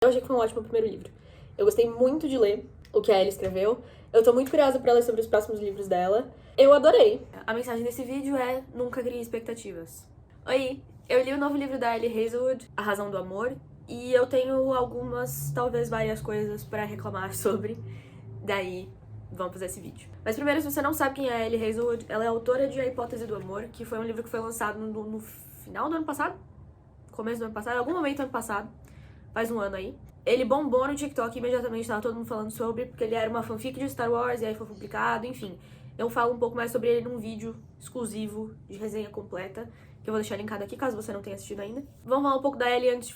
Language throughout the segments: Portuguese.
Eu achei que foi um ótimo primeiro livro. Eu gostei muito de ler o que a Ellie escreveu. Eu tô muito curiosa pra ler sobre os próximos livros dela. Eu adorei. A mensagem desse vídeo é: nunca crie expectativas. Oi, eu li o novo livro da Ellie Hazelwood, A Razão do Amor, e eu tenho algumas, talvez várias coisas pra reclamar sobre. Daí, vamos fazer esse vídeo. Mas primeiro, se você não sabe quem é a Ellie Hazelwood, ela é autora de A Hipótese do Amor, que foi um livro que foi lançado no final do ano passado? Começo do ano passado? Em algum momento do ano passado. Faz um ano aí. Ele bombou no TikTok imediatamente, tava todo mundo falando sobre, porque ele era uma fanfic de Star Wars, e aí foi publicado, enfim. Eu falo um pouco mais sobre ele num vídeo exclusivo de resenha completa, que eu vou deixar linkado aqui, caso você não tenha assistido ainda. Vamos falar um pouco da Ellie antes de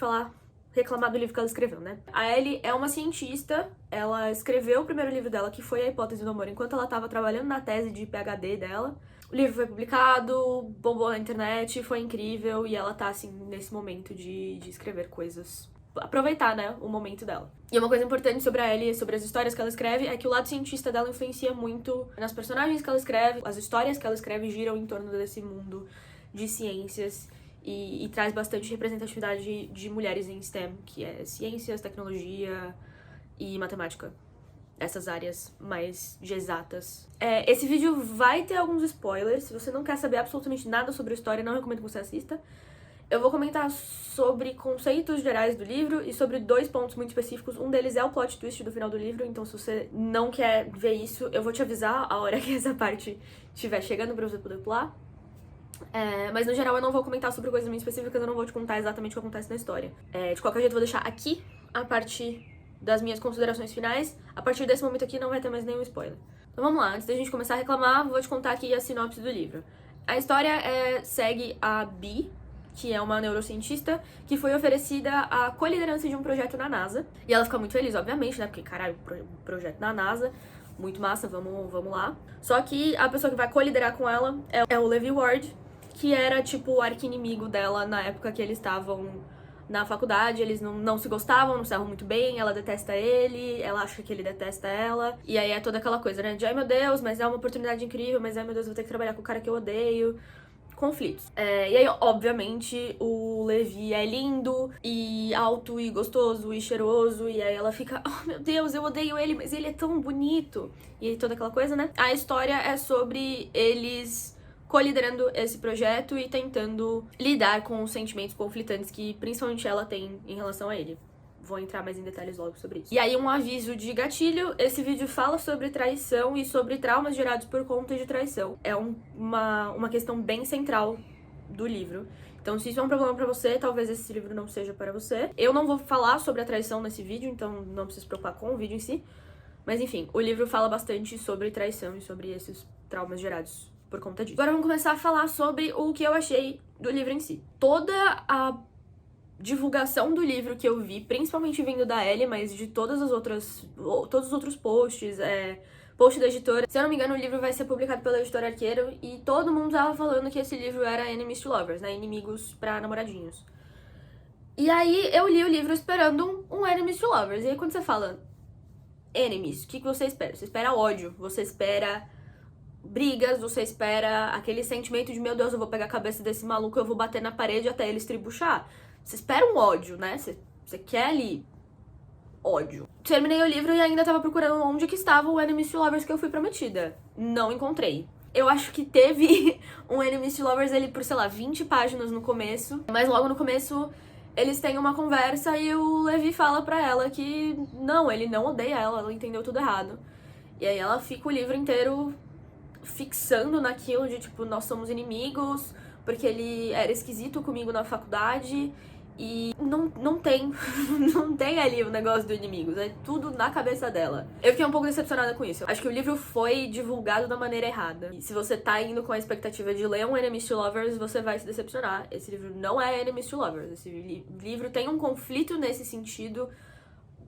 reclamar do livro que ela escreveu, né? A Ellie é uma cientista, ela escreveu o primeiro livro dela, que foi A Hipótese do Amor, enquanto ela tava trabalhando na tese de PhD dela. O livro foi publicado, bombou na internet, foi incrível, e ela tá, assim, nesse momento de escrever coisas, aproveitar, né, o momento dela. E uma coisa importante sobre a Ellie, sobre as histórias que ela escreve, é que o lado cientista dela influencia muito nas personagens que ela escreve. As histórias que ela escreve giram em torno desse mundo de ciências e traz bastante representatividade de mulheres em STEM, que é ciências, tecnologia e matemática. Essas áreas mais de exatas. Esse vídeo vai ter alguns spoilers. Se você não quer saber absolutamente nada sobre a história, não recomendo que você assista. Eu vou comentar sobre conceitos gerais do livro e sobre 2 pontos muito específicos. Um deles é o plot twist do final do livro, então se você não quer ver isso, eu vou te avisar a hora que essa parte estiver chegando pra você poder pular. Mas no geral eu não vou comentar sobre coisas muito específicas, eu não vou te contar exatamente o que acontece na história. De qualquer jeito eu vou deixar aqui a parte das minhas considerações finais. A partir desse momento aqui não vai ter mais nenhum spoiler. Então vamos lá, antes da gente começar a reclamar, vou te contar aqui a sinopse do livro. A história segue a Bee, que é uma neurocientista, que foi oferecida a co-liderança de um projeto na NASA. E ela fica muito feliz, obviamente, né? Porque, caralho, projeto na NASA, muito massa, vamos lá. Só que a pessoa que vai co-liderar com ela é o Levi Ward, que era, tipo, o arqui-inimigo dela na época que eles estavam na faculdade. Eles não se gostavam, não se davam muito bem, ela detesta ele, ela acha que ele detesta ela. E aí é toda aquela coisa, né? De, ai meu Deus, mas é uma oportunidade incrível, mas ai meu Deus, eu vou ter que trabalhar com o cara que eu odeio. Conflitos. E aí, obviamente, o Levi é lindo, e alto, e gostoso, e cheiroso, e aí ela fica, oh meu Deus, eu odeio ele, mas ele é tão bonito. E aí toda aquela coisa, né? A história é sobre eles co-liderando esse projeto e tentando lidar com os sentimentos conflitantes que principalmente ela tem em relação a ele. Vou entrar mais em detalhes logo sobre isso. E aí, um aviso de gatilho: esse vídeo fala sobre traição e sobre traumas gerados por conta de traição. É uma questão bem central do livro. Então, se isso é um problema pra você, talvez esse livro não seja para você. Eu não vou falar sobre a traição nesse vídeo, então não precisa se preocupar com o vídeo em si. Mas enfim, o livro fala bastante sobre traição e sobre esses traumas gerados por conta disso. Agora vamos começar a falar sobre o que eu achei do livro em si. Toda a divulgação do livro que eu vi, principalmente vindo da Ellie, mas de todos os outros posts, post da editora. Se eu não me engano, o livro vai ser publicado pela editora Arqueiro, e todo mundo tava falando que esse livro era Enemies to Lovers, né? Inimigos pra namoradinhos. E aí eu li o livro esperando um Enemies to Lovers. E aí quando você fala Enemies, o que você espera? Você espera ódio, você espera brigas, você espera aquele sentimento de, meu Deus, eu vou pegar a cabeça desse maluco, eu vou bater na parede até ele estribuchar. Você espera um ódio, né? Você quer ali ódio. Terminei o livro e ainda tava procurando onde que estava o Enemies to Lovers que eu fui prometida. Não encontrei. Eu acho que teve um Enemies to Lovers ali por, sei lá, 20 páginas no começo. Mas logo no começo eles têm uma conversa e o Levi fala pra ela que não, ele não odeia ela entendeu tudo errado. E aí ela fica o livro inteiro fixando naquilo de, tipo, nós somos inimigos, porque ele era esquisito comigo na faculdade. E não tem não tem ali o negócio do inimigo, é tudo na cabeça dela. Eu fiquei um pouco decepcionada com isso. Acho que o livro foi divulgado da maneira errada. E se você tá indo com a expectativa de ler um Enemies to Lovers, você vai se decepcionar. Esse livro não é Enemies to Lovers. Esse livro tem um conflito nesse sentido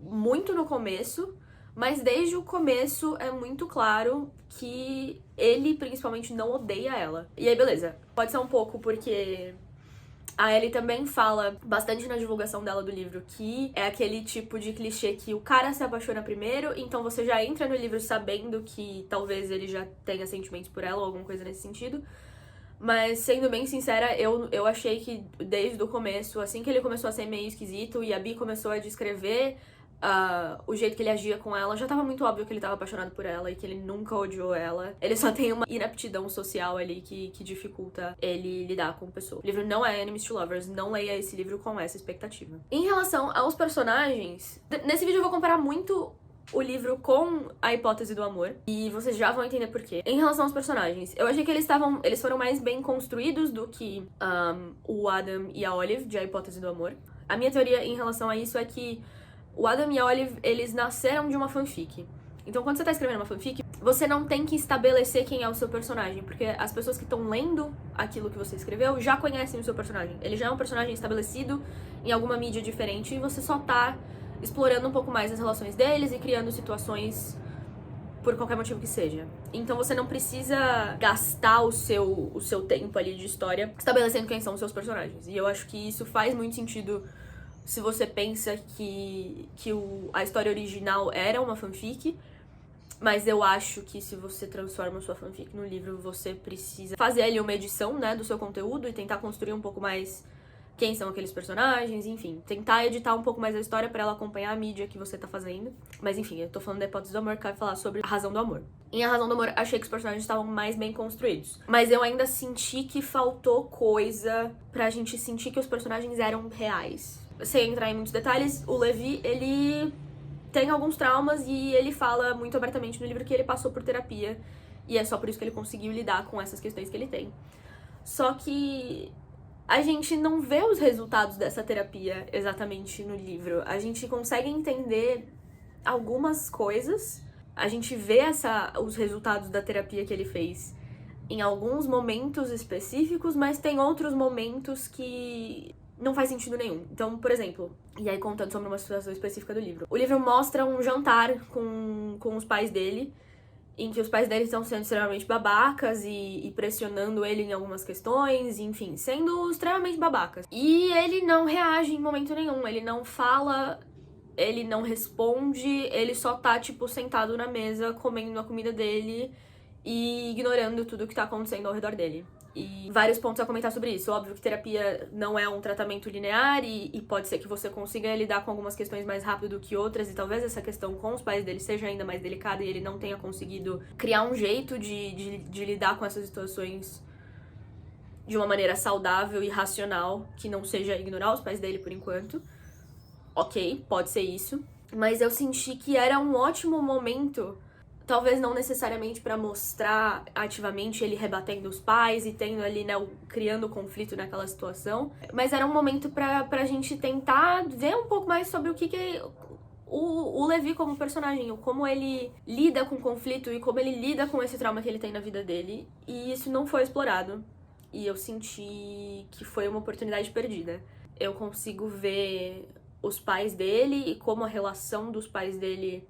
muito no começo, mas desde o começo é muito claro que ele, principalmente, não odeia ela. E aí, beleza. Pode ser um pouco porque a Ellie também fala bastante na divulgação dela do livro que é aquele tipo de clichê que o cara se apaixona primeiro, então você já entra no livro sabendo que talvez ele já tenha sentimentos por ela ou alguma coisa nesse sentido. Mas, sendo bem sincera, eu achei que desde o começo, assim que ele começou a ser meio esquisito e a Bee começou a descrever o jeito que ele agia com ela, já tava muito óbvio que ele tava apaixonado por ela e que ele nunca odiou ela. Ele só tem uma inaptidão social ali que dificulta ele lidar com pessoas. O livro não é Enemies to Lovers, não leia esse livro com essa expectativa. Em relação aos personagens, nesse vídeo eu vou comparar muito o livro com A Hipótese do Amor, e vocês já vão entender por quê. Em relação aos personagens, eu achei que eles foram mais bem construídos do que o Adam e a Olive, de A Hipótese do Amor. A minha teoria em relação a isso é que o Adam e a Olive, eles nasceram de uma fanfic. Então, quando você tá escrevendo uma fanfic, você não tem que estabelecer quem é o seu personagem, porque as pessoas que estão lendo aquilo que você escreveu já conhecem o seu personagem. Ele já é um personagem estabelecido em alguma mídia diferente e você só tá explorando um pouco mais as relações deles e criando situações por qualquer motivo que seja. Então você não precisa gastar o seu tempo ali de história estabelecendo quem são os seus personagens. E eu acho que isso faz muito sentido se você pensa que a história original era uma fanfic, mas eu acho que se você transforma sua fanfic no livro, você precisa fazer ali uma edição, né, do seu conteúdo e tentar construir um pouco mais quem são aqueles personagens, enfim. Tentar editar um pouco mais a história pra ela acompanhar a mídia que você tá fazendo. Mas enfim, eu tô falando da Hipótese do Amor, que vai falar sobre A Razão do Amor. Em A Razão do Amor, achei que os personagens estavam mais bem construídos. Mas eu ainda senti que faltou coisa pra gente sentir que os personagens eram reais. Sem entrar em muitos detalhes, o Levi, ele tem alguns traumas e ele fala muito abertamente no livro que ele passou por terapia. E é só por isso que ele conseguiu lidar com essas questões que ele tem. Só que a gente não vê os resultados dessa terapia exatamente no livro. A gente consegue entender algumas coisas, a gente vê os resultados da terapia que ele fez em alguns momentos específicos, mas tem outros momentos que não faz sentido nenhum. Então, por exemplo, e aí contando sobre uma situação específica do livro. O livro mostra um jantar com os pais dele, em que os pais dele estão sendo extremamente babacas e pressionando ele em algumas questões, enfim, sendo extremamente babacas. E ele não reage em momento nenhum, ele não fala, ele não responde, ele só tá, tipo, sentado na mesa, comendo a comida dele e ignorando tudo que tá acontecendo ao redor dele. E vários pontos a comentar sobre isso. Óbvio que terapia não é um tratamento linear e pode ser que você consiga lidar com algumas questões mais rápido do que outras, e talvez essa questão com os pais dele seja ainda mais delicada e ele não tenha conseguido criar um jeito de lidar com essas situações de uma maneira saudável e racional, que não seja ignorar os pais dele por enquanto. Ok, pode ser isso. Mas eu senti que era um ótimo momento, talvez não necessariamente pra mostrar ativamente ele rebatendo os pais e tendo ali, né, criando conflito naquela situação, mas era um momento pra gente tentar ver um pouco mais sobre o que o Levi como personagem, como ele lida com o conflito e como ele lida com esse trauma que ele tem na vida dele, e isso não foi explorado, e eu senti que foi uma oportunidade perdida. Eu consigo ver os pais dele e como a relação dos pais dele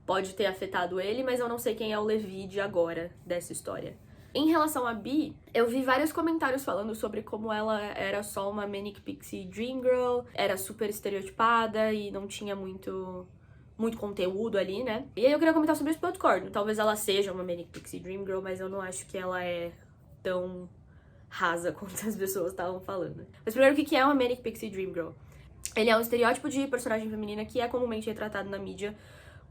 pode ter afetado ele, mas eu não sei quem é o Levi de agora, dessa história. Em relação a Bee, eu vi vários comentários falando sobre como ela era só uma Manic Pixie Dream Girl, era super estereotipada e não tinha muito conteúdo ali, né? E aí eu queria comentar sobre isso, porque eu discordo. Talvez ela seja uma Manic Pixie Dream Girl, mas eu não acho que ela é tão rasa quanto as pessoas estavam falando. Mas primeiro, o que é uma Manic Pixie Dream Girl? Ele é um estereótipo de personagem feminina que é comumente retratado na mídia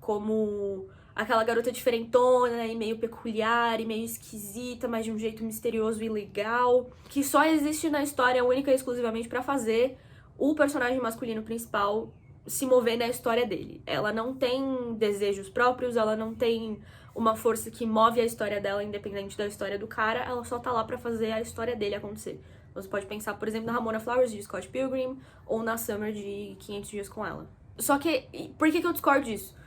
como aquela garota diferentona e meio peculiar e meio esquisita, mas de um jeito misterioso e legal, que só existe na história única e exclusivamente pra fazer o personagem masculino principal se mover na história dele. Ela não tem desejos próprios, ela não tem uma força que move a história dela independente da história do cara, ela só tá lá pra fazer a história dele acontecer. Você pode pensar, por exemplo, na Ramona Flowers, de Scott Pilgrim, ou na Summer, de 500 Dias com Ela. Só que, por que eu discordo disso?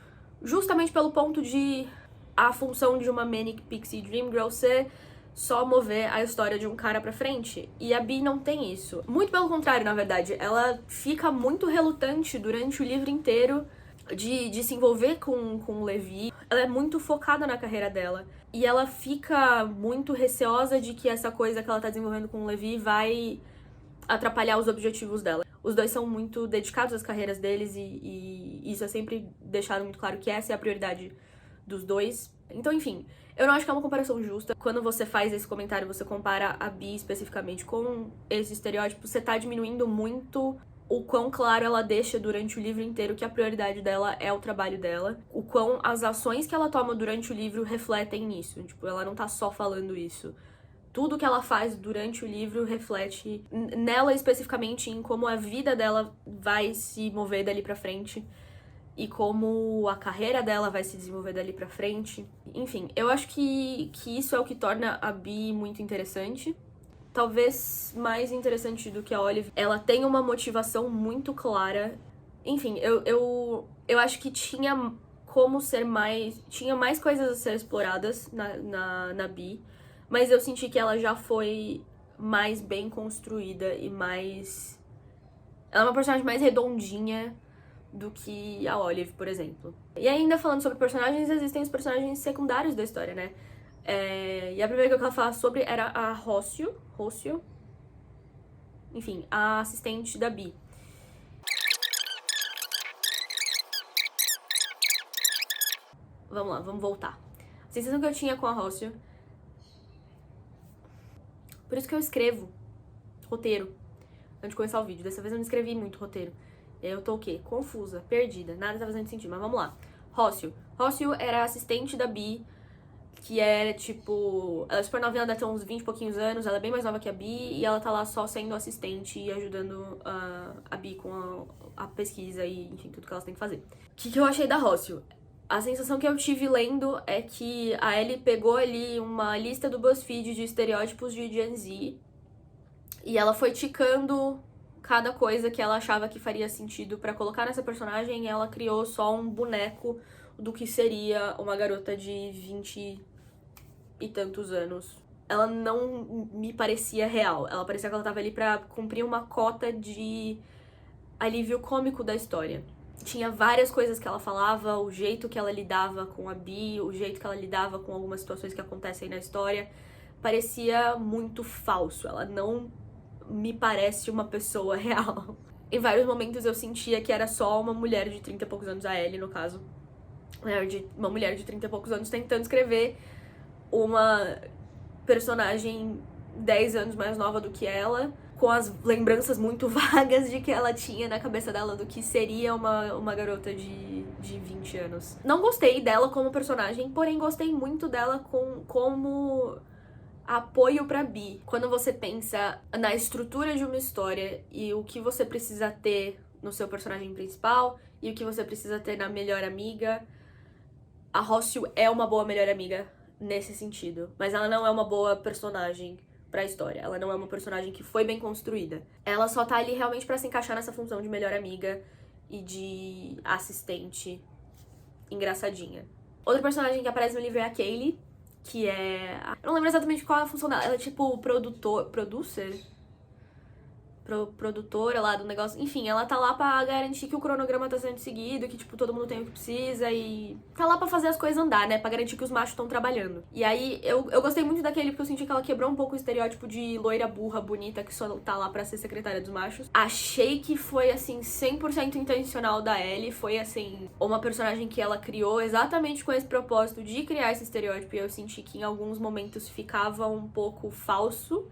Justamente pelo ponto de a função de uma Manic Pixie Dream Girl ser só mover a história de um cara pra frente. E a Bee não tem isso. Muito pelo contrário, na verdade. Ela fica muito relutante durante o livro inteiro de se envolver com o Levi. Ela é muito focada na carreira dela. E ela fica muito receosa de que essa coisa que ela tá desenvolvendo com o Levi vai atrapalhar os objetivos dela. Os dois são muito dedicados às carreiras deles e isso é sempre deixado muito claro que essa é a prioridade dos dois. Então, enfim, eu não acho que é uma comparação justa. Quando você faz esse comentário, você compara a Bee especificamente com esse estereótipo, você tá diminuindo muito o quão claro ela deixa durante o livro inteiro que a prioridade dela é o trabalho dela, o quão as ações que ela toma durante o livro refletem nisso. Tipo, ela não tá só falando isso. Tudo que ela faz durante o livro reflete nela especificamente, em como a vida dela vai se mover dali pra frente e como a carreira dela vai se desenvolver dali pra frente. Enfim, eu acho que isso é o que torna a Bee muito interessante. Talvez mais interessante do que a Olive. Ela tem uma motivação muito clara. Enfim, eu acho que tinha como ser mais... Tinha mais coisas a ser exploradas na Bee. Mas eu senti que ela já foi mais bem construída e mais... Ela é uma personagem mais redondinha do que a Olive, por exemplo. E ainda falando sobre personagens, existem os personagens secundários da história, né? E a primeira que eu quero falar sobre era a Rossio. Enfim, a assistente da Bee. Vamos lá, vamos voltar. A sensação que eu tinha com a Rossio... Por isso que eu escrevo roteiro antes de começar o vídeo. Dessa vez eu não escrevi muito roteiro. Eu tô o quê? Confusa, perdida, nada tá fazendo sentido, mas vamos lá. Rossio era a assistente da Bee, que era, tipo... Ela é super novinha, ela deve ter uns 20 e pouquinhos anos, ela é bem mais nova que a Bee, e ela tá lá só sendo assistente e ajudando a Bee com a pesquisa e, enfim, tudo que elas têm que fazer. O que eu achei da Rossio? A sensação que eu tive lendo é que a Ellie pegou ali uma lista do BuzzFeed de estereótipos de Gen Z e ela foi ticando cada coisa que ela achava que faria sentido pra colocar nessa personagem, e ela criou só um boneco do que seria uma garota de 20 e tantos anos. Ela não me parecia real. Ela parecia que ela tava ali pra cumprir uma cota de alívio cômico da história. Tinha várias coisas que ela falava, o jeito que ela lidava com a Bee, o jeito que ela lidava com algumas situações que acontecem na história, parecia muito falso. Ela não me parece uma pessoa real. Em vários momentos eu sentia que era só uma mulher de 30 e poucos anos, a Ellie, no caso. Uma mulher de 30 e poucos anos tentando escrever uma personagem 10 anos mais nova do que ela, com as lembranças muito vagas de que ela tinha na cabeça dela do que seria uma garota de 20 anos. Não gostei dela como personagem, porém gostei muito dela como apoio pra Bee. Quando você pensa na estrutura de uma história e o que você precisa ter no seu personagem principal e o que você precisa ter na melhor amiga, a Rossio é uma boa melhor amiga nesse sentido, mas ela não é uma boa personagem pra história. Ela não é uma personagem que foi bem construída. Ela só tá ali realmente pra se encaixar nessa função de melhor amiga e de assistente engraçadinha. Outra personagem que aparece no livro é a Kaylee, que é... Eu não lembro exatamente qual é a função dela. Ela é tipo produtora lá do negócio. Enfim, ela tá lá pra garantir que o cronograma tá sendo seguido, que, tipo, todo mundo tem o que precisa e... Tá lá pra fazer as coisas andar, né? Pra garantir que os machos estão trabalhando. E aí, eu gostei muito daquele porque eu senti que ela quebrou um pouco o estereótipo de loira burra, bonita, que só tá lá pra ser secretária dos machos. Achei que foi, assim, 100% intencional da Ellie. Foi, assim, uma personagem que ela criou exatamente com esse propósito de criar esse estereótipo. E eu senti que em alguns momentos ficava um pouco falso,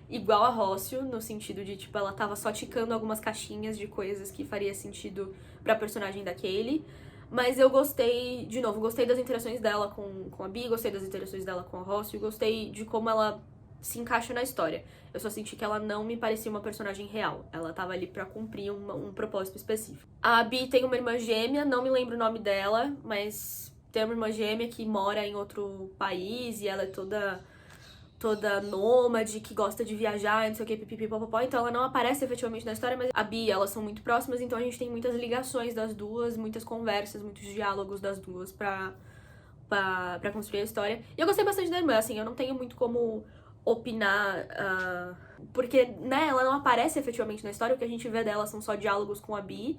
igual a Rossio, no sentido de, tipo, ela tava só ticando algumas caixinhas de coisas que faria sentido pra personagem da Kaylee. Mas eu gostei, de novo, gostei das interações dela com a Bee, gostei das interações dela com a Rossio, gostei de como ela se encaixa na história. Eu só senti que ela não me parecia uma personagem real. Ela tava ali pra cumprir um propósito específico. A Bee tem uma irmã gêmea, não me lembro o nome dela, mas tem uma irmã gêmea que mora em outro país e ela é toda nômade, que gosta de viajar, não sei o que, pipipipopopó. Então ela não aparece efetivamente na história, mas a Bee, elas são muito próximas, então a gente tem muitas ligações das duas, muitas conversas, muitos diálogos das duas pra construir a história. E eu gostei bastante da irmã, assim, eu não tenho muito como opinar, porque, né, ela não aparece efetivamente na história, o que a gente vê dela são só diálogos com a Bee.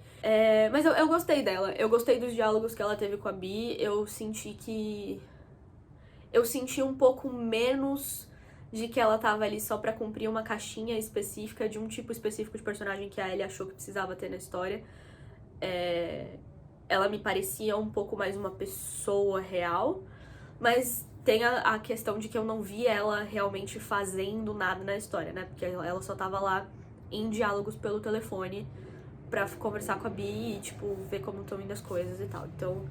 Mas eu gostei dela, eu gostei dos diálogos que ela teve com a Bee, eu senti um pouco menos de que ela tava ali só pra cumprir uma caixinha específica de um tipo específico de personagem que a Ellie achou que precisava ter na história. Ela me parecia um pouco mais uma pessoa real, Mas tem a questão de que eu não vi ela realmente fazendo nada na história, né? Porque ela só tava lá em diálogos pelo telefone pra conversar com a Bee e, tipo, ver como estão indo as coisas e tal. Então,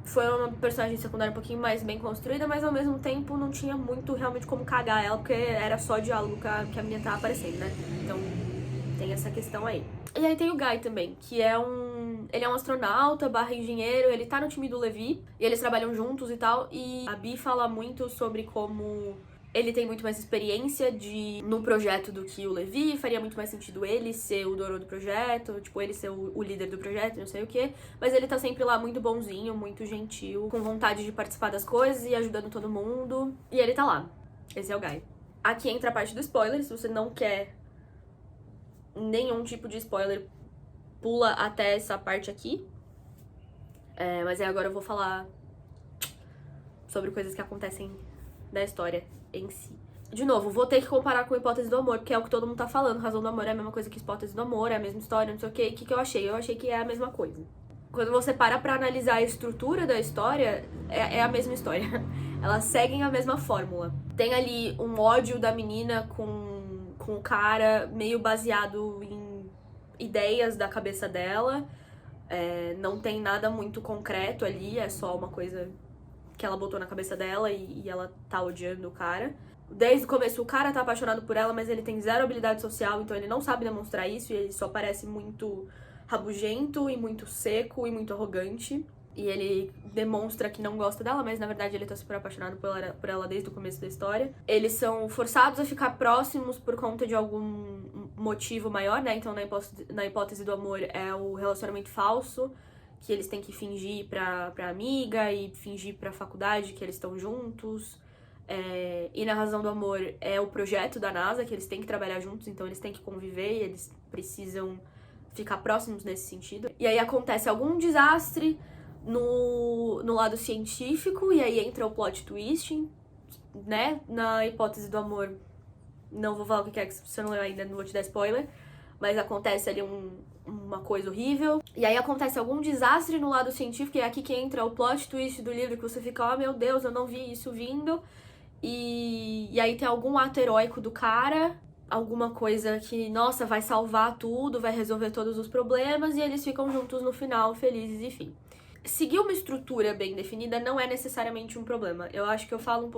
foi uma personagem secundária um pouquinho mais bem construída, mas ao mesmo tempo não tinha muito realmente como cagar ela, porque era só diálogo que a menina tava aparecendo, né? Então, tem essa questão aí. E aí tem o Guy também, que ele é um astronauta barra engenheiro, ele tá no time do Levi, e eles trabalham juntos e tal, e a Bee fala muito sobre como ele tem muito mais experiência no projeto do que o Levi, faria muito mais sentido ele ser o dono do projeto, tipo, ele ser o líder do projeto, não sei o quê, mas ele tá sempre lá muito bonzinho, muito gentil, com vontade de participar das coisas e ajudando todo mundo, e ele tá lá. Esse é o Guy. Aqui entra a parte do spoiler, se você não quer nenhum tipo de spoiler, pula até essa parte aqui. Mas aí agora eu vou falar sobre coisas que acontecem na história em si. De novo, vou ter que comparar com Hipótese do Amor, porque é o que todo mundo tá falando. Razão do Amor é a mesma coisa que Hipótese do Amor, é a mesma história, não sei o quê. O que eu achei? Eu achei que é a mesma coisa. Quando você para pra analisar a estrutura da história, é a mesma história. Elas seguem a mesma fórmula. Tem ali um ódio da menina com o cara, meio baseado em ideias da cabeça dela. Não tem nada muito concreto ali, é só uma coisa que ela botou na cabeça dela e ela tá odiando o cara. Desde o começo o cara tá apaixonado por ela, mas ele tem zero habilidade social, então ele não sabe demonstrar isso e ele só parece muito rabugento e muito seco e muito arrogante. E ele demonstra que não gosta dela, mas na verdade ele tá super apaixonado por ela desde o começo da história. Eles são forçados a ficar próximos por conta de algum motivo maior, né? Então na hipótese do amor é o relacionamento falso, que eles têm que fingir pra amiga e fingir pra faculdade que eles estão juntos. E na razão do amor é o projeto da NASA, que eles têm que trabalhar juntos, então eles têm que conviver e eles precisam ficar próximos nesse sentido. E aí acontece algum desastre no lado científico, e aí entra o plot twist, né? Na hipótese do amor, não vou falar o que é, que se você não leu ainda, não vou te dar spoiler, mas acontece ali uma coisa horrível, e aí acontece algum desastre no lado científico, e é aqui que entra o plot twist do livro, que você fica, oh meu Deus, eu não vi isso vindo, e aí tem algum ato heróico do cara, alguma coisa que, nossa, vai salvar tudo, vai resolver todos os problemas, e eles ficam juntos no final, felizes, enfim. Seguir uma estrutura bem definida não é necessariamente um problema. Eu acho que eu falo um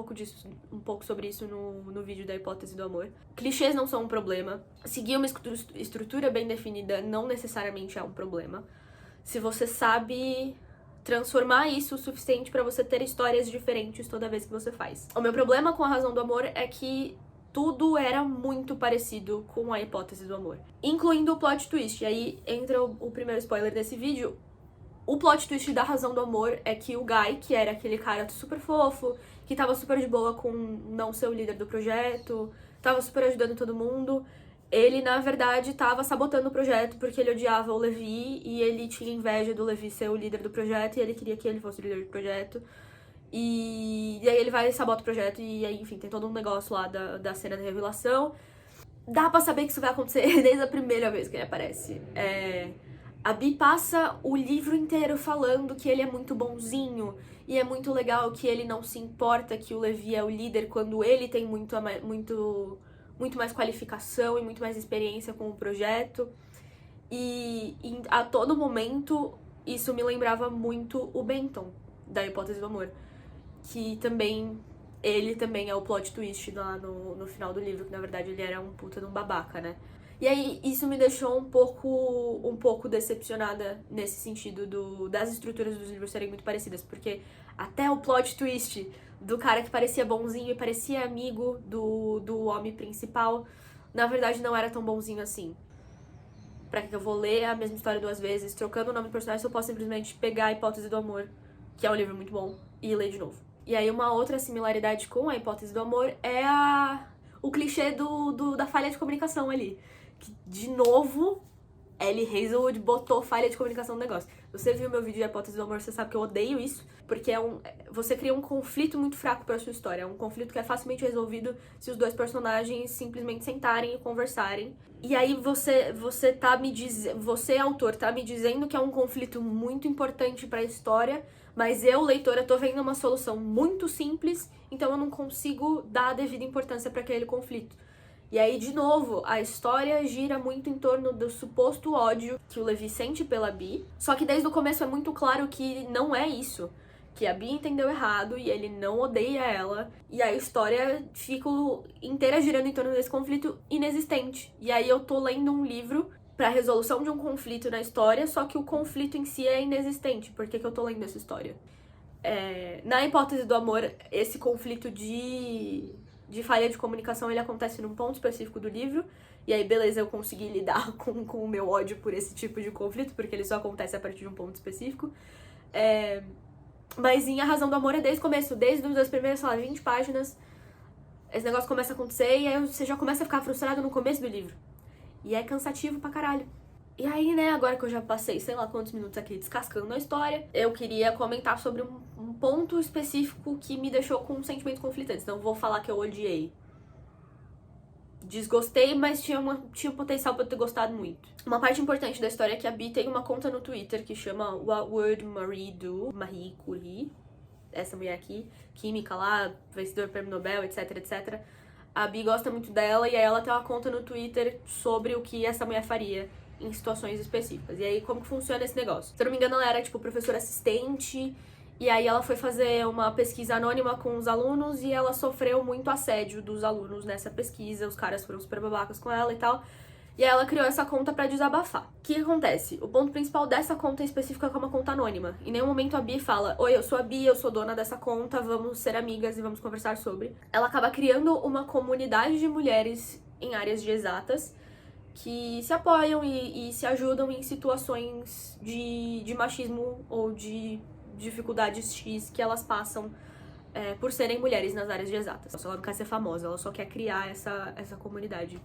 pouco sobre isso no vídeo da hipótese do amor. Clichês não são um problema. Seguir uma estrutura bem definida não necessariamente é um problema. Se você sabe transformar isso o suficiente pra você ter histórias diferentes toda vez que você faz. O meu problema com a razão do amor é que tudo era muito parecido com a hipótese do amor, incluindo o plot twist. E aí entra o primeiro spoiler desse vídeo. O plot twist da razão do amor é que o Guy, que era aquele cara super fofo, que tava super de boa com não ser o líder do projeto, tava super ajudando todo mundo, ele, na verdade, tava sabotando o projeto porque ele odiava o Levi e ele tinha inveja do Levi ser o líder do projeto e ele queria que ele fosse o líder do projeto. E aí ele vai e sabota o projeto e aí, enfim, tem todo um negócio lá da cena da revelação. Dá pra saber que isso vai acontecer desde a primeira vez que ele aparece. A Bee passa o livro inteiro falando que ele é muito bonzinho e é muito legal que ele não se importa que o Levi é o líder quando ele tem muito mais qualificação e muito mais experiência com o projeto. E a todo momento isso me lembrava muito o Benton, da hipótese do amor. Que ele também é o plot twist lá no final do livro, que na verdade ele era um puta de um babaca, né? E aí, isso me deixou um pouco decepcionada nesse sentido das estruturas dos livros serem muito parecidas, porque até o plot twist do cara que parecia bonzinho e parecia amigo do homem principal, na verdade não era tão bonzinho assim. Pra que eu vou ler a mesma história duas vezes, trocando o nome do personagem, se eu posso simplesmente pegar a hipótese do amor, que é um livro muito bom, e ler de novo. E aí, uma outra similaridade com a hipótese do amor é o clichê da falha de comunicação ali. Que, de novo, Ellie Hazelwood botou falha de comunicação no negócio. Você viu meu vídeo de hipótese do amor, você sabe que eu odeio isso, porque você cria um conflito muito fraco pra sua história. É um conflito que é facilmente resolvido se os dois personagens simplesmente sentarem e conversarem. E aí você, autor, tá me dizendo que é um conflito muito importante pra história, mas eu, leitora, tô vendo uma solução muito simples, então eu não consigo dar a devida importância pra aquele conflito. E aí, de novo, a história gira muito em torno do suposto ódio que o Levi sente pela Bee. Só que desde o começo é muito claro que não é isso. Que a Bee entendeu errado e ele não odeia ela. E a história fica inteira girando em torno desse conflito inexistente. E aí eu tô lendo um livro pra resolução de um conflito na história, só que o conflito em si é inexistente. Por que eu tô lendo essa história? Na hipótese do amor, esse conflito de falha de comunicação, ele acontece num ponto específico do livro, e aí, beleza, eu consegui lidar com o meu ódio por esse tipo de conflito, porque ele só acontece a partir de um ponto específico. Mas em A Razão do Amor é desde o começo, desde as primeiras, sei lá, 20 páginas, esse negócio começa a acontecer, e aí você já começa a ficar frustrado no começo do livro. E é cansativo pra caralho. E aí, né, agora que eu já passei sei lá quantos minutos aqui descascando a história, eu queria comentar sobre um ponto específico que me deixou com sentimentos conflitantes. Não vou falar que eu odiei. Desgostei, mas tinha potencial pra eu ter gostado muito. Uma parte importante da história é que a Bee tem uma conta no Twitter que chama What Would Marie Do? Marie Curie. Essa mulher aqui, química lá, vencedor do Prêmio Nobel, etc, etc. A Bee gosta muito dela e aí ela tem uma conta no Twitter sobre o que essa mulher faria em situações específicas. E aí, como que funciona esse negócio? Se eu não me engano, ela era, tipo, professora assistente, e aí ela foi fazer uma pesquisa anônima com os alunos, e ela sofreu muito assédio dos alunos nessa pesquisa, os caras foram super babacas com ela e tal, e aí ela criou essa conta pra desabafar. O que acontece? O ponto principal dessa conta em específico é que é uma conta anônima. Em nenhum momento a Bee fala, oi, eu sou a Bee, eu sou dona dessa conta, vamos ser amigas e vamos conversar sobre. Ela acaba criando uma comunidade de mulheres em áreas de exatas, que se apoiam e se ajudam em situações de machismo ou de dificuldades X que elas passam por serem mulheres nas áreas de exatas. Ela não quer ser famosa, ela só quer criar essa comunidade.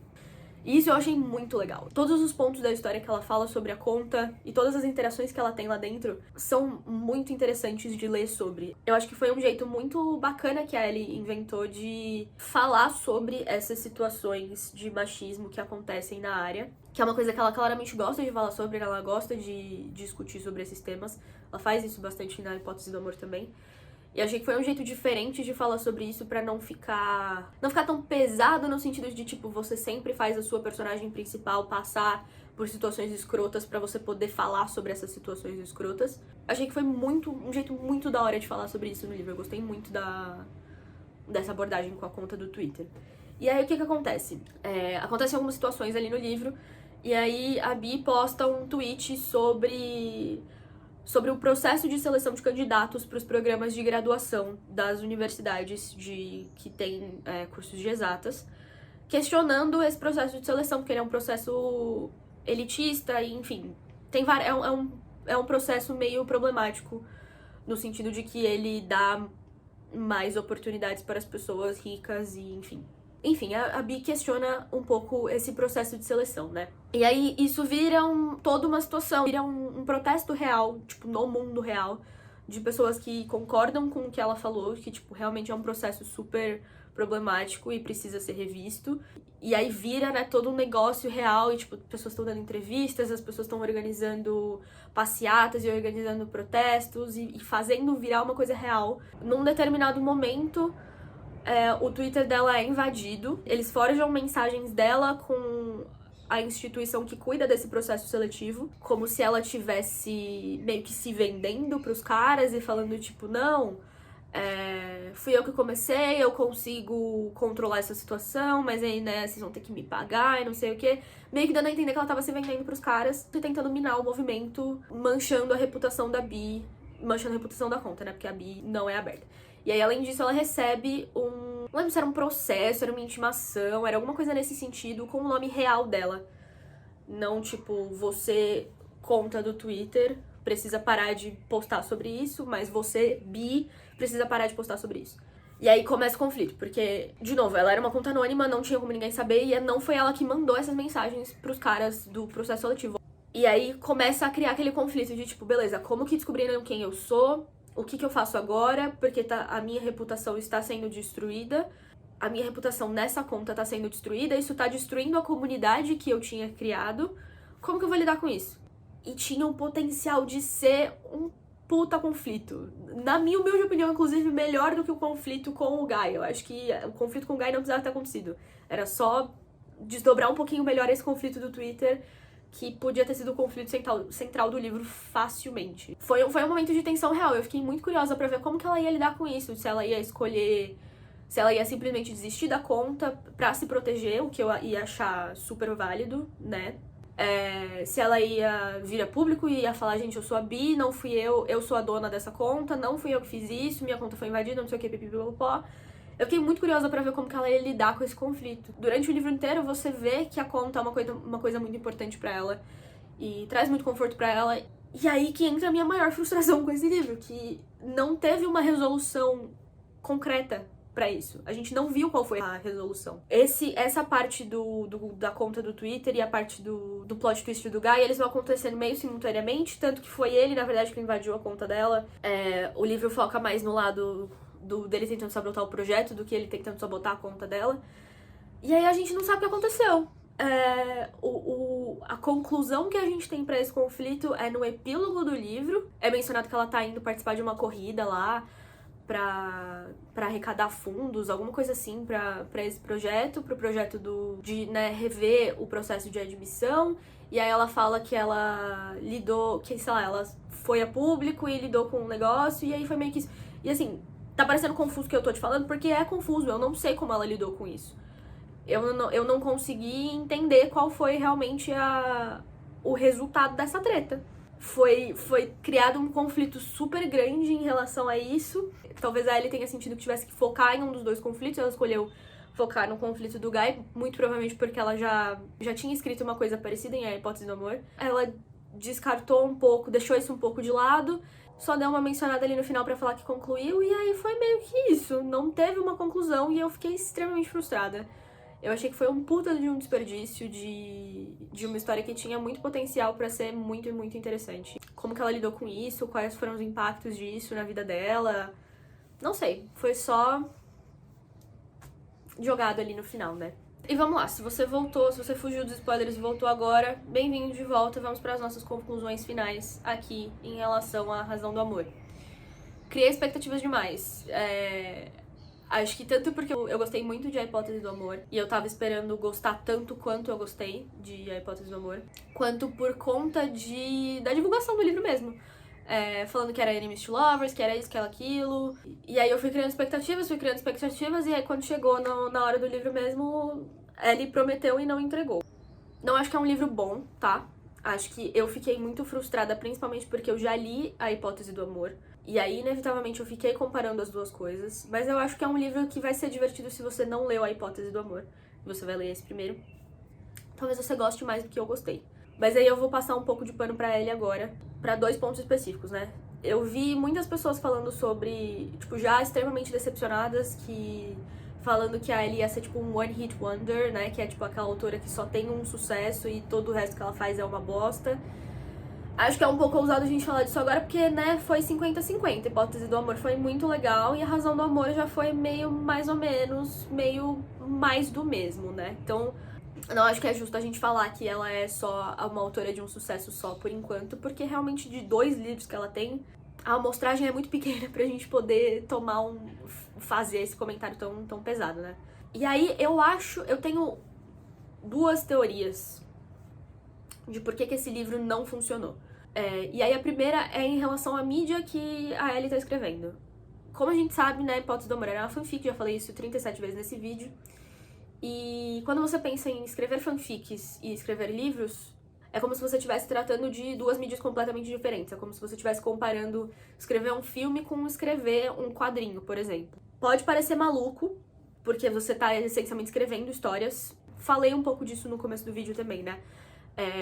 E isso eu achei muito legal. Todos os pontos da história que ela fala sobre a conta e todas as interações que ela tem lá dentro são muito interessantes de ler sobre. Eu acho que foi um jeito muito bacana que a Ellie inventou de falar sobre essas situações de machismo que acontecem na área, que é uma coisa que ela claramente gosta de falar sobre, ela gosta de discutir sobre esses temas. Ela faz isso bastante na Hipótese do Amor também. E achei que foi um jeito diferente de falar sobre isso pra não ficar tão pesado no sentido de, tipo, você sempre faz a sua personagem principal passar por situações escrotas pra você poder falar sobre essas situações escrotas. Achei que foi um jeito muito da hora de falar sobre isso no livro. Eu gostei muito dessa abordagem com a conta do Twitter. E aí, o que acontece? Acontecem algumas situações ali no livro, e aí a Bee posta um tweet sobre o processo de seleção de candidatos para os programas de graduação das universidades que têm cursos de exatas, questionando esse processo de seleção, porque ele é um processo elitista e, enfim, é um processo meio problemático, no sentido de que ele dá mais oportunidades para as pessoas ricas e, enfim. Enfim, a Bee questiona um pouco esse processo de seleção, né? E aí isso vira toda uma situação, vira um protesto real, tipo, no mundo real, de pessoas que concordam com o que ela falou, que, tipo, realmente é um processo super problemático e precisa ser revisto. E aí vira, né, todo um negócio real e, tipo, pessoas estão dando entrevistas, as pessoas estão organizando passeatas e organizando protestos e fazendo virar uma coisa real. Num determinado momento, o Twitter dela é invadido, eles forjam mensagens dela com a instituição que cuida desse processo seletivo, como se ela tivesse meio que se vendendo pros caras e falando, tipo, não, fui eu que comecei, eu consigo controlar essa situação, mas aí, né, vocês vão ter que me pagar e não sei o quê. Meio que dando a entender que ela tava se vendendo pros caras e tentando minar o movimento, manchando a reputação da Bee, manchando a reputação da conta, né, porque a Bee não é aberta. E aí, além disso, ela recebe não lembro se era um processo, era uma intimação, era alguma coisa nesse sentido, com o nome real dela. Não, tipo, você, conta do Twitter, precisa parar de postar sobre isso, mas você, Bee, precisa parar de postar sobre isso. E aí começa o conflito, porque, de novo, ela era uma conta anônima, não tinha como ninguém saber, e não foi ela que mandou essas mensagens pros caras do processo seletivo. E aí começa a criar aquele conflito de tipo, beleza, como que descobriram quem eu sou? O que eu faço agora? Porque a minha reputação está sendo destruída. A minha reputação nessa conta tá sendo destruída. Isso tá destruindo a comunidade que eu tinha criado. Como que eu vou lidar com isso? E tinha um potencial de ser um puta conflito. Na minha humilde opinião, inclusive, melhor do que o conflito com o Guy. Eu acho que o conflito com o Guy não precisava ter acontecido. Era só desdobrar um pouquinho melhor esse conflito do Twitter, que podia ter sido o conflito central do livro facilmente. Foi um momento de tensão real. Eu fiquei muito curiosa pra ver como que ela ia lidar com isso. Se ela ia escolher... Se ela ia simplesmente desistir da conta pra se proteger, o que eu ia achar super válido, né? Se ela ia vir a público e ia falar, gente, eu sou a Bi, não fui eu sou a dona dessa conta, não fui eu que fiz isso, minha conta foi invadida, não sei o que, pipipipopó. Eu fiquei muito curiosa pra ver como que ela ia lidar com esse conflito. Durante o livro inteiro, você vê que a conta é uma coisa muito importante pra ela e traz muito conforto pra ela. E aí que entra a minha maior frustração com esse livro, que não teve uma resolução concreta pra isso. A gente não viu qual foi a resolução. Essa parte da conta do Twitter e a parte do plot twist do Guy, eles vão acontecendo meio simultaneamente, tanto que foi ele, na verdade, que invadiu a conta dela. O livro foca mais no lado dele tentando sabotar o projeto do que ele tentando sabotar a conta dela. E aí a gente não sabe o que aconteceu. A conclusão que a gente tem pra esse conflito é no epílogo do livro. É mencionado que ela tá indo participar de uma corrida lá pra arrecadar fundos, alguma coisa assim pra esse projeto, pro projeto de rever o processo de admissão. E aí ela fala que ela lidou, que sei lá, ela foi a público e lidou com um negócio, e aí foi meio que isso. E assim, tá parecendo confuso o que eu tô te falando, porque é confuso, eu não sei como ela lidou com isso. Eu não consegui entender qual foi realmente o resultado dessa treta. Foi criado um conflito super grande em relação a isso. Talvez a Ellie tenha sentido que tivesse que focar em um dos dois conflitos. Ela escolheu focar no conflito do Guy, muito provavelmente porque ela já tinha escrito uma coisa parecida em A Hipótese do Amor. Ela descartou um pouco, deixou isso um pouco de lado, só deu uma mencionada ali no final pra falar que concluiu, e aí foi meio que isso. Não teve uma conclusão e eu fiquei extremamente frustrada. Eu achei que foi um puta de um desperdício de uma história que tinha muito potencial pra ser muito, muito interessante. Como que ela lidou com isso, quais foram os impactos disso na vida dela, não sei. Foi só jogado ali no final, né? E vamos lá, se você voltou, se você fugiu dos spoilers e voltou agora, bem-vindo de volta. Vamos para as nossas conclusões finais aqui em relação à Razão do Amor. Criei expectativas demais. Acho que tanto porque eu gostei muito de A Hipótese do Amor, e eu tava esperando gostar tanto quanto eu gostei de A Hipótese do Amor, quanto por conta da divulgação do livro mesmo. Falando que era Enemies to Lovers, que era isso, que era aquilo. E aí eu fui criando expectativas, e aí quando chegou na hora do livro mesmo, ele prometeu e não entregou. Não acho que é um livro bom, tá? Acho que eu fiquei muito frustrada, principalmente porque eu já li A Hipótese do Amor. E aí, inevitavelmente, eu fiquei comparando as duas coisas. Mas eu acho que é um livro que vai ser divertido se você não leu A Hipótese do Amor. Você vai ler esse primeiro. Talvez você goste mais do que eu gostei. Mas aí eu vou passar um pouco de pano pra ele agora, pra 2 pontos específicos, né? Eu vi muitas pessoas falando sobre, tipo, já extremamente decepcionadas, falando que a Ellie ia ser, tipo, um one hit wonder, né? Que é, tipo, aquela autora que só tem um sucesso e todo o resto que ela faz é uma bosta. Acho que é um pouco ousado a gente falar disso agora, porque, né, foi 50-50. A Hipótese do Amor foi muito legal e A Razão do Amor já foi meio, mais ou menos, meio mais do mesmo, né? Então, não acho que é justo a gente falar que ela é só uma autora de um sucesso só por enquanto, porque realmente de 2 livros que ela tem, a amostragem é muito pequena pra gente poder fazer esse comentário tão pesado, né? E aí, eu tenho 2 teorias de por que esse livro não funcionou. E aí a primeira é em relação à mídia que a Ellie tá escrevendo. Como a gente sabe, né, Hipótese do Amor era uma fanfic, já falei isso 37 vezes nesse vídeo. E quando você pensa em escrever fanfics e escrever livros, é como se você estivesse tratando de 2 mídias completamente diferentes. É como se você estivesse comparando escrever um filme com escrever um quadrinho, por exemplo. Pode parecer maluco, porque você tá essencialmente escrevendo histórias. Falei um pouco disso no começo do vídeo também, né?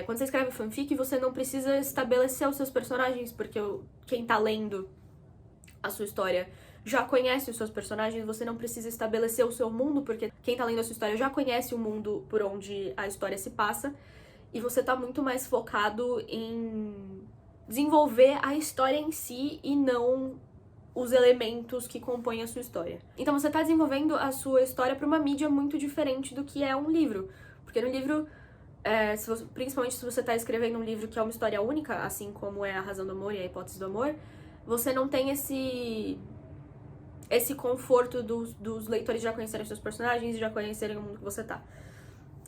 Quando você escreve fanfic, você não precisa estabelecer os seus personagens, porque quem tá lendo a sua história já conhece os seus personagens, você não precisa estabelecer o seu mundo, porque quem tá lendo a sua história já conhece o mundo por onde a história se passa. e você tá muito mais focado em desenvolver a história em si e não os elementos que compõem a sua história. Então você tá desenvolvendo a sua história para uma mídia muito diferente do que é um livro. Porque no livro, principalmente se você tá escrevendo um livro que é uma história única, assim como é A Razão do Amor e A Hipótese do Amor, você não tem esse conforto dos leitores já conhecerem seus personagens e já conhecerem o mundo que você tá.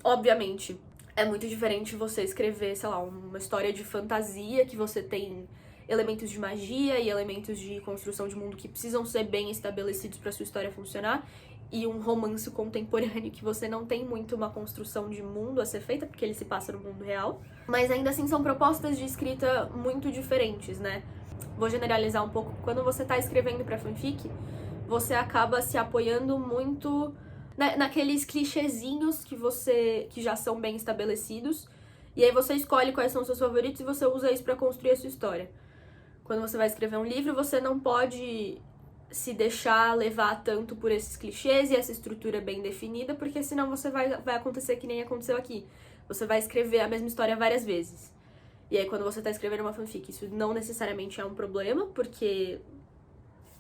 Obviamente, é muito diferente você escrever, sei lá, uma história de fantasia que você tem elementos de magia e elementos de construção de mundo que precisam ser bem estabelecidos para sua história funcionar, e um romance contemporâneo que você não tem muito uma construção de mundo a ser feita, porque ele se passa no mundo real. Mas ainda assim são propostas de escrita muito diferentes, né? Vou generalizar um pouco. Quando você tá escrevendo pra fanfic, você acaba se apoiando muito naqueles clichêzinhos que já são bem estabelecidos, e aí você escolhe quais são os seus favoritos e você usa isso pra construir a sua história. Quando você vai escrever um livro, você não pode se deixar levar tanto por esses clichês e essa estrutura bem definida, porque senão você vai acontecer que nem aconteceu aqui. Você vai escrever a mesma história várias vezes. E aí quando você tá escrevendo uma fanfic, isso não necessariamente é um problema, porque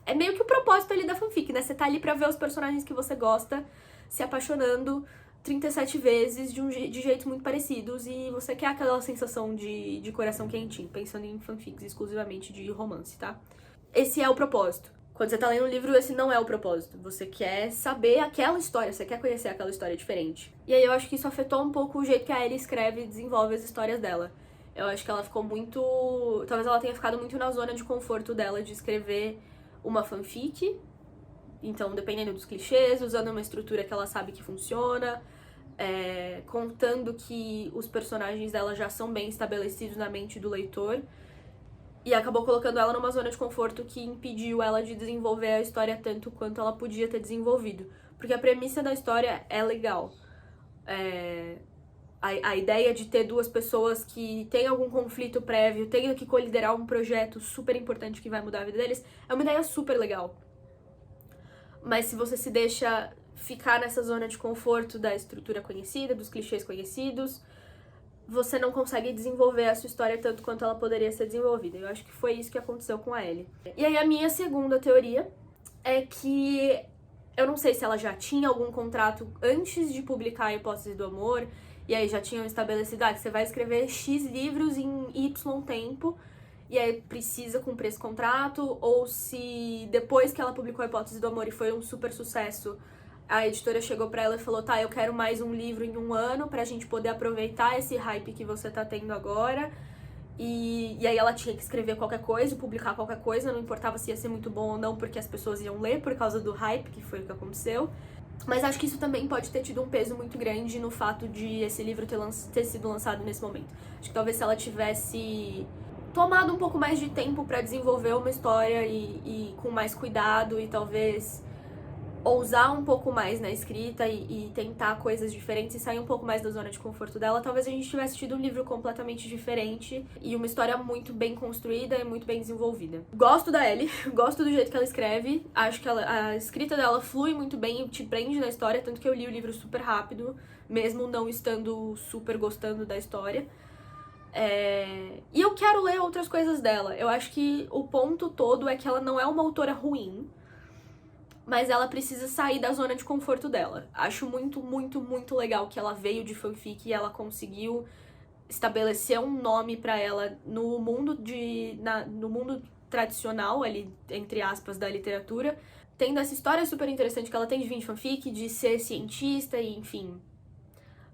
é meio que o propósito ali da fanfic, né? Você tá ali pra ver os personagens que você gosta se apaixonando 37 vezes de jeitos muito parecidos, e você quer aquela sensação de coração quentinho, pensando em fanfics exclusivamente de romance, tá? Esse é o propósito. Quando você tá lendo um livro, esse não é o propósito. Você quer saber aquela história, você quer conhecer aquela história diferente. E aí eu acho que isso afetou um pouco o jeito que a Ellie escreve e desenvolve as histórias dela. Eu acho que ela ficou muito... Talvez ela tenha ficado muito na zona de conforto dela de escrever uma fanfic. Então, dependendo dos clichês, usando uma estrutura que ela sabe que funciona, contando que os personagens dela já são bem estabelecidos na mente do leitor, e acabou colocando ela numa zona de conforto que impediu ela de desenvolver a história tanto quanto ela podia ter desenvolvido. Porque a premissa da história é legal. A ideia de ter duas pessoas que têm algum conflito prévio, tenham que coliderar um projeto super importante que vai mudar a vida deles, é uma ideia super legal. Mas se você se deixa ficar nessa zona de conforto da estrutura conhecida, dos clichês conhecidos, você não consegue desenvolver a sua história tanto quanto ela poderia ser desenvolvida. Eu acho que foi isso que aconteceu com a Ellie. E aí a minha segunda teoria é que eu não sei se ela já tinha algum contrato antes de publicar A Hipótese do Amor, e aí já tinham estabelecido que você vai escrever X livros em Y tempo, e aí precisa cumprir esse contrato, ou se depois que ela publicou A Hipótese do Amor e foi um super sucesso, a editora chegou pra ela e falou, tá, eu quero mais um livro em 1 ano pra gente poder aproveitar esse hype que você tá tendo agora. E aí ela tinha que escrever qualquer coisa, publicar qualquer coisa, não importava se ia ser muito bom ou não, porque as pessoas iam ler por causa do hype, que foi o que aconteceu. Mas acho que isso também pode ter tido um peso muito grande no fato de esse livro ter sido lançado nesse momento. Acho que talvez se ela tivesse tomado um pouco mais de tempo pra desenvolver uma história e com mais cuidado, e talvez ousar um pouco mais na escrita e tentar coisas diferentes e sair um pouco mais da zona de conforto dela, talvez a gente tivesse tido um livro completamente diferente e uma história muito bem construída e muito bem desenvolvida. Gosto da Ellie, gosto do jeito que ela escreve, acho que a escrita dela flui muito bem e te prende na história, tanto que eu li o livro super rápido, mesmo não estando super gostando da história. E eu quero ler outras coisas dela. Eu acho que o ponto todo é que ela não é uma autora ruim, mas ela precisa sair da zona de conforto dela. Acho muito, muito, muito legal que ela veio de fanfic e ela conseguiu estabelecer um nome pra ela no mundo no mundo tradicional, ali, entre aspas, da literatura, tendo essa história super interessante que ela tem de vir de fanfic, de ser cientista e enfim.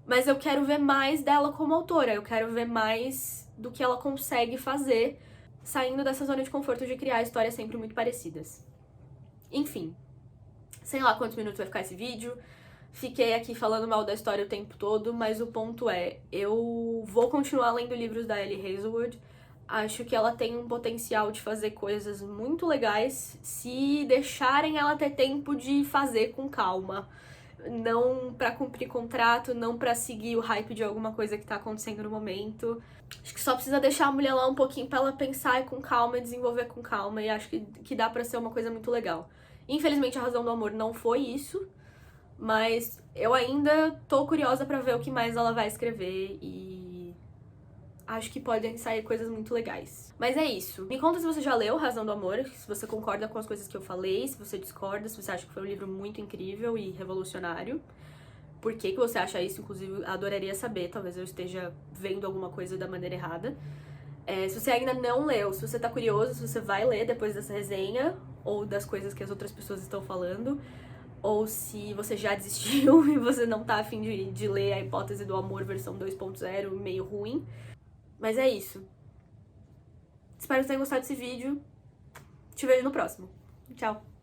Mas eu quero ver mais dela como autora, eu quero ver mais do que ela consegue fazer, saindo dessa zona de conforto de criar histórias sempre muito parecidas. Enfim. Sei lá quantos minutos vai ficar esse vídeo, fiquei aqui falando mal da história o tempo todo, mas o ponto é, eu vou continuar lendo livros da Ellie Hazelwood, acho que ela tem um potencial de fazer coisas muito legais, se deixarem ela ter tempo de fazer com calma, não pra cumprir contrato, não pra seguir o hype de alguma coisa que tá acontecendo no momento. Acho que só precisa deixar a mulher lá um pouquinho pra ela pensar com calma e desenvolver com calma, e acho que dá pra ser uma coisa muito legal. Infelizmente, A Razão do Amor não foi isso, mas eu ainda tô curiosa pra ver o que mais ela vai escrever e acho que podem sair coisas muito legais. Mas é isso. Me conta se você já leu Razão do Amor, se você concorda com as coisas que eu falei, se você discorda, se você acha que foi um livro muito incrível e revolucionário. Por que que você acha isso? Inclusive, adoraria saber. Talvez eu esteja vendo alguma coisa da maneira errada. Se você ainda não leu, se você tá curioso, se você vai ler depois dessa resenha, ou das coisas que as outras pessoas estão falando, ou se você já desistiu e você não tá afim de ler A Hipótese do Amor versão 2.0, meio ruim. Mas é isso. Espero que você tenha gostado desse vídeo. Te vejo no próximo. Tchau!